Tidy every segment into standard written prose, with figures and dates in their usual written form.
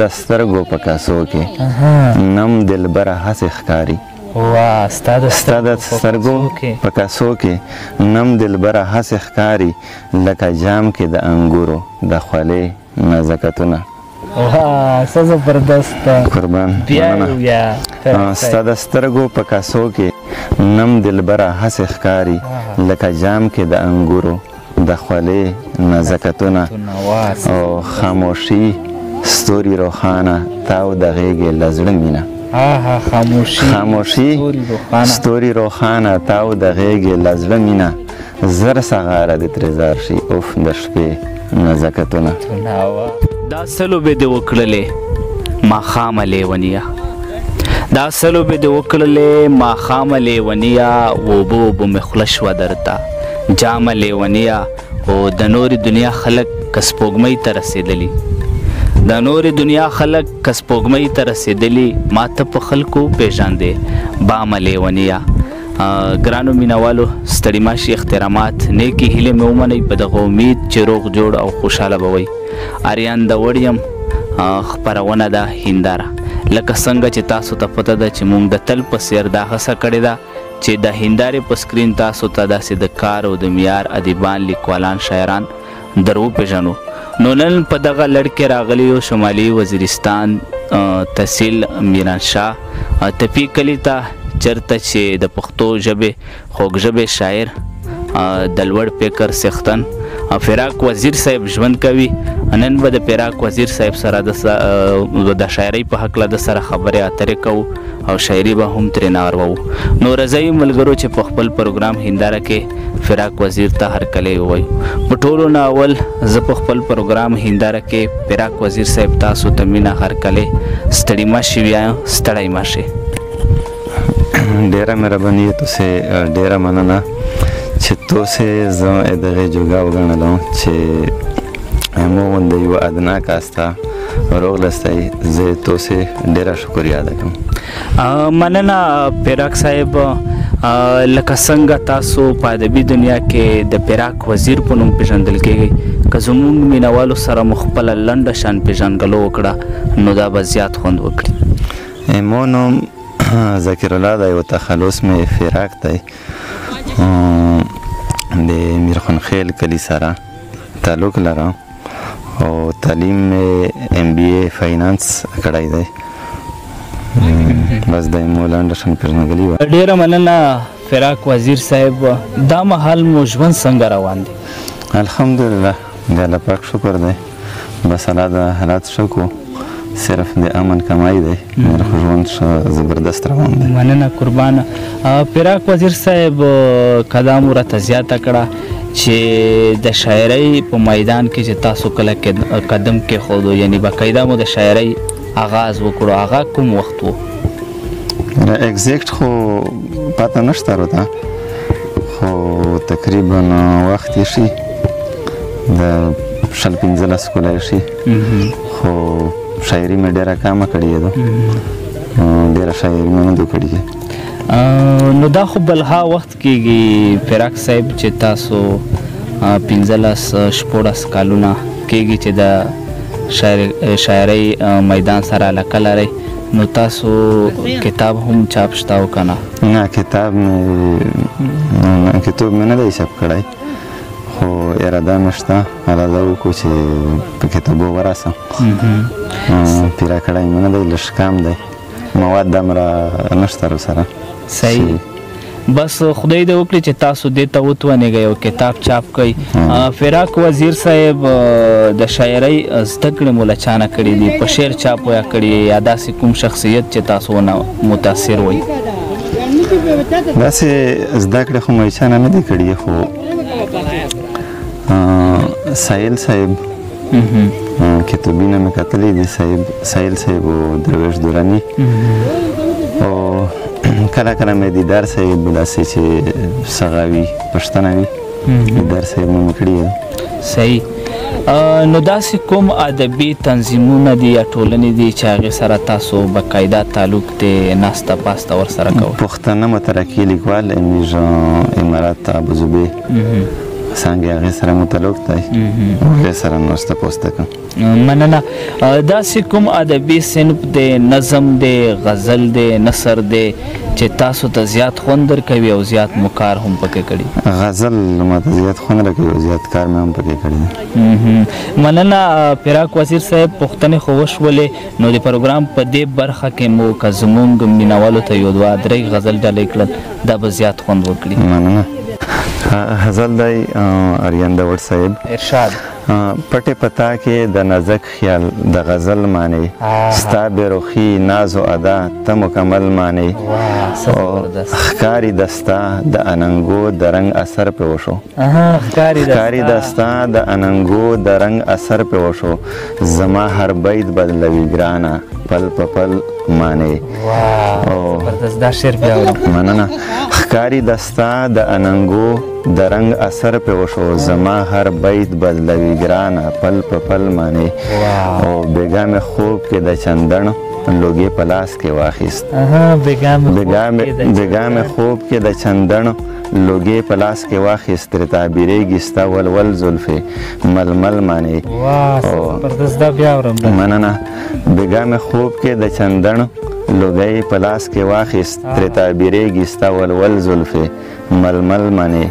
د سترګو په کاسو کې نم دلبره هسې ښکاري. ستا د سترګو په کاسو کې نم دلبره هسې ښکاري لکه جام کې د انګورو د خولې نزاکتونه. څه زبردست قربان ستا د سترګو په کاسو کې نم دلبره هسې ښکاري لکه جام کې د انګورو د خولې نزاکتونه. او خاموشي ستوري روښانه تاو د غېږې له زړه مینه. خاموشي ستوري روښانه تاو د غېږې له زړه مینه. زر سغاره د ترې شي اوف د شپې نزاکتونه. دا سلو به دې وکړلې ماښامه لیونیه، دا سلو به دې وکړلې ماښامه لیونیه، اوبه اوبه مې خوله شوه درته جامه لیونیه. او د نورې دنیا خلک که سپوږمۍ ته رسېدلي، د نورې دنیا خلک که سپوږمۍ ته رسېدلي، ما ته په خلکو پېژاندې بامه لیونیه. ګرانو مینوالو ستړي مه شي، احترامات نیکې هیلې مې ومنئ په دغه امید چې روغ جوړ او خوشحاله به وئ. آریان د وړ یم خپرونه ده هنداره. لکه څنګه چې تاسو ته پته ده چې موږ د تل په څېر دا هڅه کړې ده چې د هندارې په سکرین تاسو ته داسې د کار او د معیار ادیبان، لیکوالان، شاعران در وپېژنو. نو نن په دغه لړ کې راغلی یو شمالي وزیرستان تحصیل میرانشاه تپي کلي ته، چېرته چې د پښتو ژبې خوږ ژبې شاعر د لوړ فکر څښتن فراق وزیر صاحب ژوند کوي. نن به د فراق وزیر صاحب سره د شاعرۍ په هکله د سره خبرې اترې کوو او شاعري به هم ترې ناروو. نو راځئ ملګرو چې په خپل پروګرام هنداره کې فراق وزیر ته هرکلی ووایو. په ټولو نه اول زه په خپل پروګرام هنداره کې فراق وزیر صاحب تاسو ته مینه هرکلی ستړي مه شي وایم، ستړی مه شي. ډېره مهرباني توسې ډېره مننه چې توسې زه دغې جوګه وګڼلم چې مو غوندې یوه ادنا کاسته راغلستی. زه توسې ډېره شکریه ادا کوم. مننه فراق صاحب. لکه څنګه تاسو په ادبي دنیا کې د فراق وزیر په نوم پېژندل کېږئ، که زموږ مینوالو سره مو خپله لنډه شان پېژندګلو وکړه نو دا به زیات خوند وکړي. مو نوم ذکر الله دی او تخلص مې فراق دی. د میرخان خیل کلي سره تعلق لرم او تعلیم مې MBA فاینانس کړی دی. بس د مو لنډه شان پېژندګلي وه. ډېره مننه فراق وزیر صاحب. دا مهال مو ژوند څنګه روان دی؟ الحمدلله د الله پاک شکر دی. بس الله د حالات ښه کو، صرف د امن کمای دی. مېره خو ژوند ښه زبردست روان دی. مننه قربانه. فراق وزیر صاحب که دا مو راته زیاته کړه چې د شاعرۍ په میدان کې چې تاسو کله قدم کېښودو، یعنې باقاعده مو د شاعرۍ آغاز وکړو، هغه کوم وخت و؟ اگزیکټ خو پته نشته راته، خو تقریبا وخت یې شي د 15 کاله یې شي. خو شاعري مې ډېره کمه کړې ده، ډېره شاعري مې نه ده کړې. نو دا خو بلها وخت کېږي فراق صاحب چې تاسو 15-14 کالونه کېږي چې د شاعرۍ میدان سره علاقه لرئ. نو تاسو کتاب هم چاپ شته او که نه؟ نه کتاب مې نه دی چاپ کړی، خو اراده مې شته اراده وکړو چې په کتابو ورسم. پیره کړی مې نه دی، لږ کم دی، مواد دومره نشته راسره. صحیح. بس خدای دې وکړي چې تاسو دې ته وتوانېږئ او کتاب چاپ کړئ. فراق وزیر صاحب د شاعرۍ زده کړې مو له چا نه کړي دي؟ په شعر چاپ ویا کړي یا داسې کوم شخصیت چې تاسو ونه متاثر وئ؟ داسې زده کړې خو مې چا نه نه دي کړي، خو سایل صاحب کتابونه مې کتلي دي، سایل صاحب او درویش دوراني، او کله کله مې دیدار صاحب داسې چې سغاوي پښتنه وي دیدار صاحب مې کړي ده. صحیح. نو داسې کوم ادبي تنظیمونه دي یا ټولنې دي چې هغې سره تاسو باقاعده تعلق دی، ناسته پاسته ورسره کوئ؟ پښتانه مترقي لیکوال امارات ابوظبي څنګه هغې سره مو تعلق دی هغې سره نو سته پوسته کوم مننه داسې کوم ادبي صنف دی نظم دی غزل دی نثر دی چې تاسو ته زیات خوند درکوي او زیات مو کار هم پکې کړي غزل ماته زیات خوند راکوي او زیات کار مې هم پکې کړی مننه فراق وزیر صاحب پوښتنې خو وشولې نو د پروګرام په دې برخه کې مو که زموږ مینوالو ته یو دوه درې غزل ډالۍ کړل دا به زیات خوند وکړي مننه غزل دی اریان داوړ صاحب ارشاد پټې پتا کې د نازک خیال د غزل معنی ستا بېرخي ناز و ادا ته مکمل معنی ښکاري دستا د اننګو د رنګ اثر پې وشو ښکاري دستا د اننګو د رنګ اثر پې وشو زما هر بیت بدلوي ګرانه پل په پل معنی مننه ښکاري دستا د اننګو د رنګ اثر پې وشو زما هر بیت بدلوي ګرانه پل په پل معنی او بېګا مې خوب کې د چندڼ لوګې په لاس کې واخیست بېګا مې خوب کې د چندڼ لوګې په لاس کې واخیست ترې تعبیرېږي ستا ولول زلفې ململ معنی مننه بېګا مې خوب کې د چندڼ لوګی په لاس کې واخیست ترې تعبیرېږي ستا ولول زلفې ململ معنی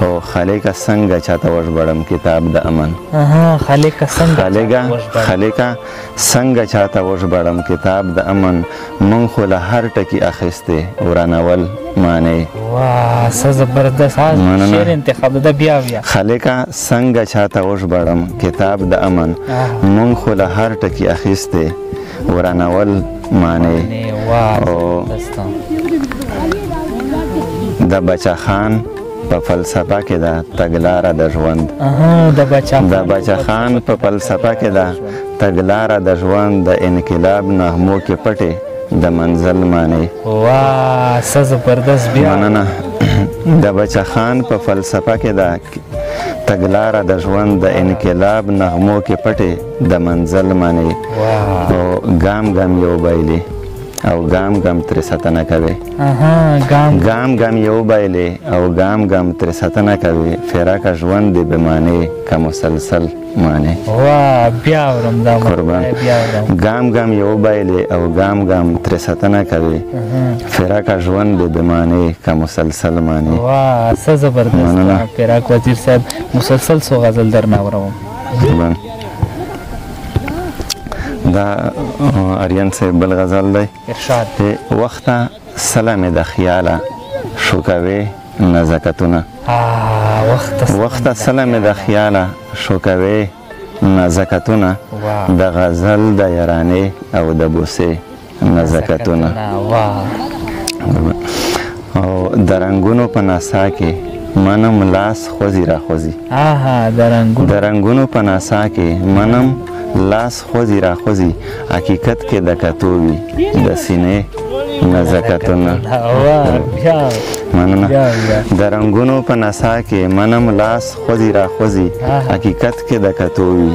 او خالقه څنګه چاته وژبړم کتاب د امن خالقه څنګه چاته وژبړم کتاب د امن مونږ خو له هر ټکي اخیستې ورانول معنی خالقه څنګه چاته وژبړم کتاب د امن مونږ خو له هر ټکي اخیستې ورانول معنی او د بچه خان په فلسفه کې ده تګلاره د ژوند د بچه خان په فلسفه کې ده تګلاره د ژوند د انقلاب نغمو کې پټې د منزل معنی مننه د بچه خان په فلسفه کې ده تګلاره د ژوند د انقلاب نغمو کې پټې د منزل معنی او ګام ګام یو بایلي او ګام ګام ترې ساتنه کوي ګام ګام یو بایلې او ګام ګام ترې ساتنه کوي فراقه ژوند دی بې معنې که مسلسل معنی قربان ګام ګام یو بایلې او ګام ګام ترې ساتنه کوي فراقه ژوند دی بې معنې که مسلسل معنی څه زبردست فراق وزیر صاحب مسلسل څو غزل درنه اورم قربان دا اریان صاحب بل غزل دی ارشاد وخته سلام د خیاله شوکوي نزکتونه وخته سلام د خیاله شوکوي نزکتونه د غزل د یارانې او د بوسې نزکتونه او د رنګونو په ناسا کې منم لاس خوځي را خوځي د رنګونو په ناسا کې منم لاس خوځي را خوځي حقیقت کې د کتو وي د سینې نزکتونه مننه د رنګونو په نڅا کې منم لاس خوځي را خوځي حقیقت کې د کتو وي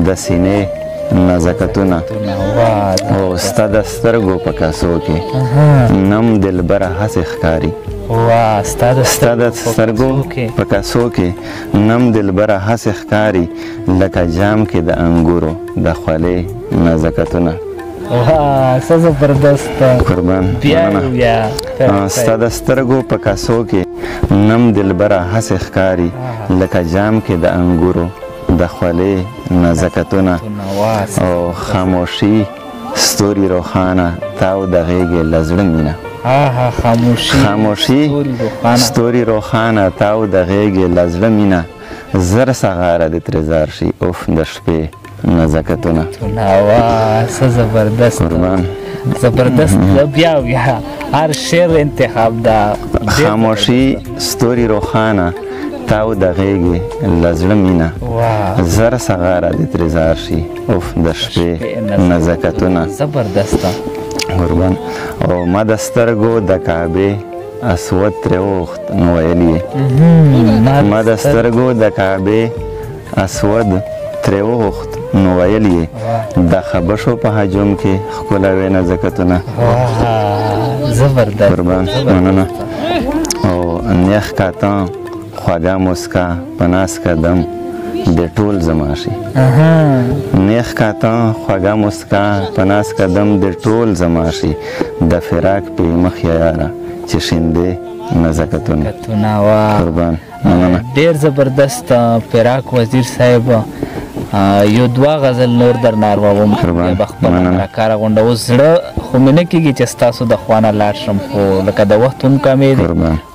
د سینې نزکتونه او ستا د سترګو په کاسو کې نم دلبره هسې ښکاري ستا د سترګو په کاسو کې نم دلبره هسې ښکاري لکه جام کې د انګورو د خولې نزکتونه څه زبردست قربان ستا د سترګو په کاسو کې نم دلبره هسې ښکاري لکه جام کې د انګورو د خولې نزکتونه او خاموشي ستوري روښانه تاو د غېږې له زړه مینه خاموشي ستوري روښانه تاو د غېږې له زړه مینه زر سغاره د ترې شي اوف د شپې نزکتونه څه زبردست زبردست بیا هر شعر انتخاب ده خاموشي ستوري روښانه تاو د غېږې له زړه مینه زر سغاره د ترې شي اوف د شپې نزکتونه زبردسته قربان او ما د سترګو د کعبې اسود ترې اوښت نو ویل یې ما د سترګو د کعبې اسود ترې اوښت نو ویل یې د خبشو په هجوم کې ښکلوې نزکتونه زبردست قربان مننه او نیخ کاتان خوږه مسکا په ناز قدم د ټول زما شي نیخ کاته خوږه مسکا په ناز قدم د ټول زما شي د فراق په مخ یاره چې شیندې نزکتونه قربان مننه. ډېر زبردست فراق وزیر صاحب یو دوه غزل نور در ناروم به خپله راکاره غونډه اوس زړه خو مې نه کېږي چې ستاسو د خوا نه لاړ شم خو لکه د وخت هم کمې دی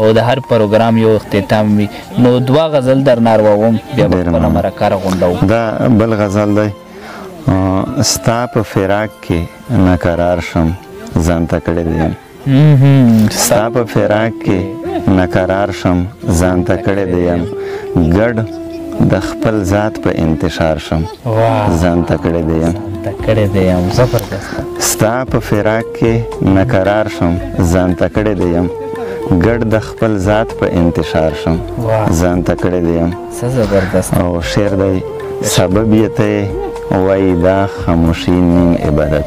او د هر پروګرام یو اختتام وي نو دوه غزل در ناروم بیا به خپله مرکاره غونډه دا بل غزل دی ستا په فراق کې نقرار شم ځان ته کړی دی ستا په فراق کې نقرار شم ځان ته کړی دی ګډ د خپل ذات په انتشار شم ځان ته کړی دی ستا په فراق کې نقرار شم ځان ته کړی دی ګډ د خپل ذات په انتشار شم ځان ته کړی دی او شعر دی سبب یې ته وایي دا خاموشي نیم عبادت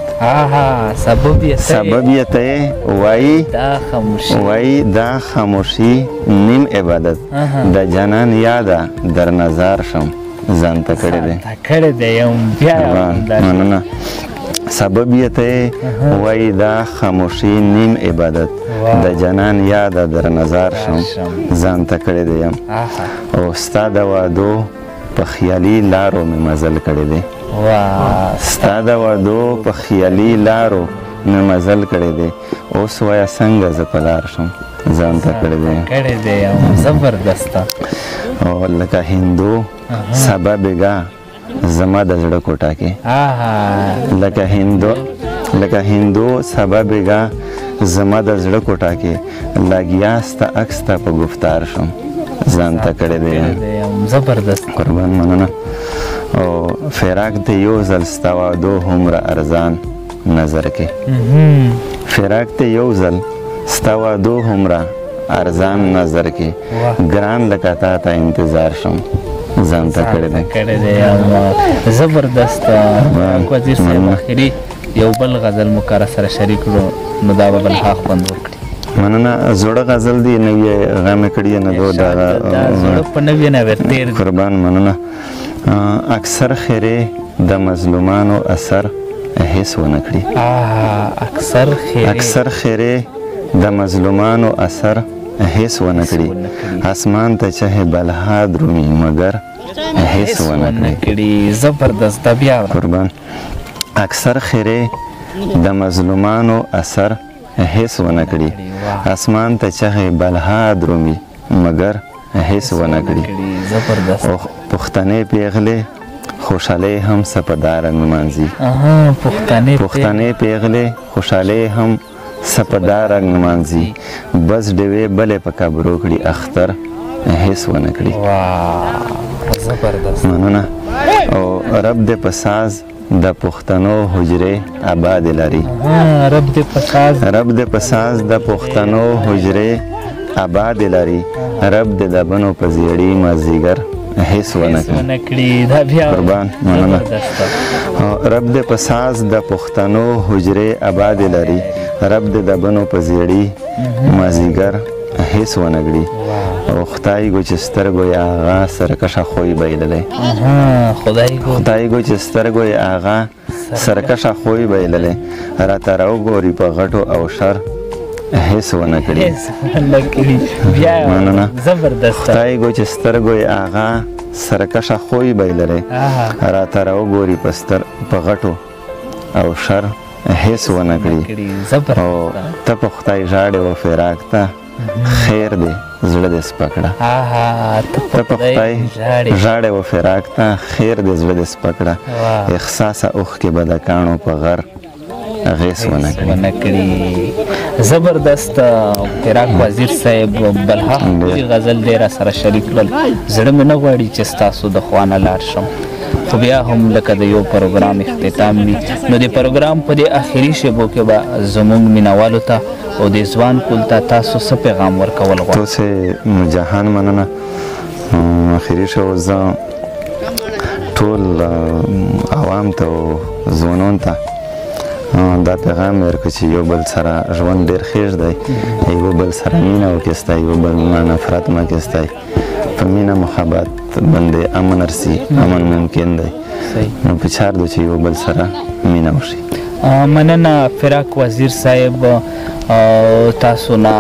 سبب یې ته وایي دا خاموشي نیم عبادت د جانان یاده در نظر شم ځان ته کړی دی مننه سبب یې ته وایي دا خاموشي نیم عبادت د جانان یاده در نظر شم ځان ته کړی دی او ستا د وعدو په خیالي لارو مې مزل کړی دی ستا د وعدو په خیالي لارو مې مزل کړی دی اوس وایه څنګه زه په لار شم ځان ته کړی دی زبردسته او لکه هندو سبا بېګا زما د زړه کوټه کې لکه هندو سبا بېګا زما د زړه کوټه کې لګیا ستا عکس ته په گفتار شم ځان ته کړی دی زبردست قربان مننه او فراق د یو ځل ستا وعدو هومره ارزان نظر کې فراق د یو ځل ستا وعدو هومره ارزان نظر کې ګران لکه تا ته انتظار شم ځان ته کړی دی زبردست وزیر صاحب اخري یو بل غزل مو کاره سره شریک کړو نو دا به بل ها خوند وکړي مننه زوړه غزل دی نوې غامې کړي نه دو دا زوړه په نوې نه ورتیر قربان مننه اکثر خیره د مظلومانو اثر هیڅ ونه کړي اکثر خیره د مظلومانو اثر هیڅ ونه کړي اسمان ته چه بلها درومي مگر هیڅ ونه کړي زبردست بیا قربان اکثر خیره د مظلومانو اثر هیڅ ونه کړي اسمان ته چغې بلها درومي مګر هیڅ ونه کړي او پښتنې پیغلې خوشحالۍ هم سپهداره نمانځي پښتنې پیغلې خوشحالۍ هم سپهداره نمانځي بس ډوې بلې په کبرو کړي اختر هیڅ ونه کړي مننه او رب دې په ساز د پښتنو حجرې آباد لري رب دې په ساز د پښتنو حجرې آباد لري رب دې د بنو په زیړي مازدیګر هیڅ ونه کړي قربان مننه رب دې په ساز د پښتنو حجرې آباد لري رب دې د بنو په زیړي مازدیګر هیڅ ونه کړي او خدای گو چې سترګو یې هغه سرکشه خوی بایللی خدای گو چې سترګو یې هغه سرکشه خوی بایللی راته راوګوري په غټو او شر هیڅ ونه کړي مننه خدای گو چې سترګو یې هغه سرکشه خوی بایللی راته راوګوري په غټو او شر هیڅ ونه کړي او ته په خدای ژاړې و فراق ته خیر دی زړه دې سپکړه ته په خدای ژاړې و فراق ته خیر دې زړه دې سپکړه احساسه اوښکې به د کاڼو په غر اغېس ونه کړي زبردست فراق وزیر صاحب بلها غزل دې را سره شریک کړل زړه مې نه غواړي چې ستاسو د خوا نه لاړ شم خو بیا هم لکه د یو پروګرام اختتام وي نو د پروګرام په دې اخري شیبو کې به زموږ مینوالو ته او د ځوان کول ته تاسو څه پیغام ورکول غواړئ؟ تاسو جهان مننه اخري شو زه ټول عوام ته او ځوانانو ته دا پیغام ورکړ چې یو بل سره ژوند ډېر ښه دی یو بل سره مینه وکړئ یو بل نه نفرت مه کوئ په مینه محبت باندې امن رسي امن ممکن دی نو په چار دو چې یو بل سره مینه وشي. مننه فراق وزیر صاحب تاسو نه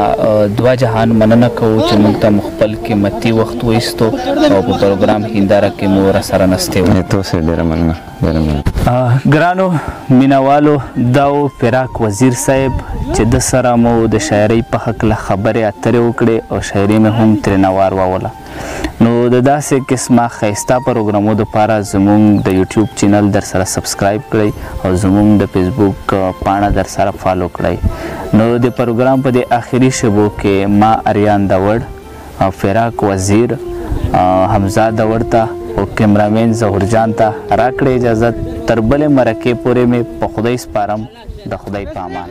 دوا جهان مننه کوو چې موږ ته خپل قیمتي وخت وایستو او په پروګرام هنداره کې مو راسره نستې وو. تاسو ډېره مننه ډېره مننه. ګرانو مینوالو دا و فراق وزیر صاحب چې د سره مو د شاعرۍ په هکله خبرې اترې وکړې او شاعري مې هم ترېنه واروله. نو د داسې قسمه ښایسته پروګرامو دپاره زموږ د یوټیوب چینل در سره سبسکرایب کړئ او زموږ د فیسبوک پاڼه در سره فالو کړئ. نو د پروګرام په د آخري شبو کې ما اریان داوړ، فراق وزیر، حمزه داوړ ته او کیمرامین ظهور جان ته راکړئ اجازت. تر بلې مرکې پورې مې په خدای سپارم. د خدای په امان.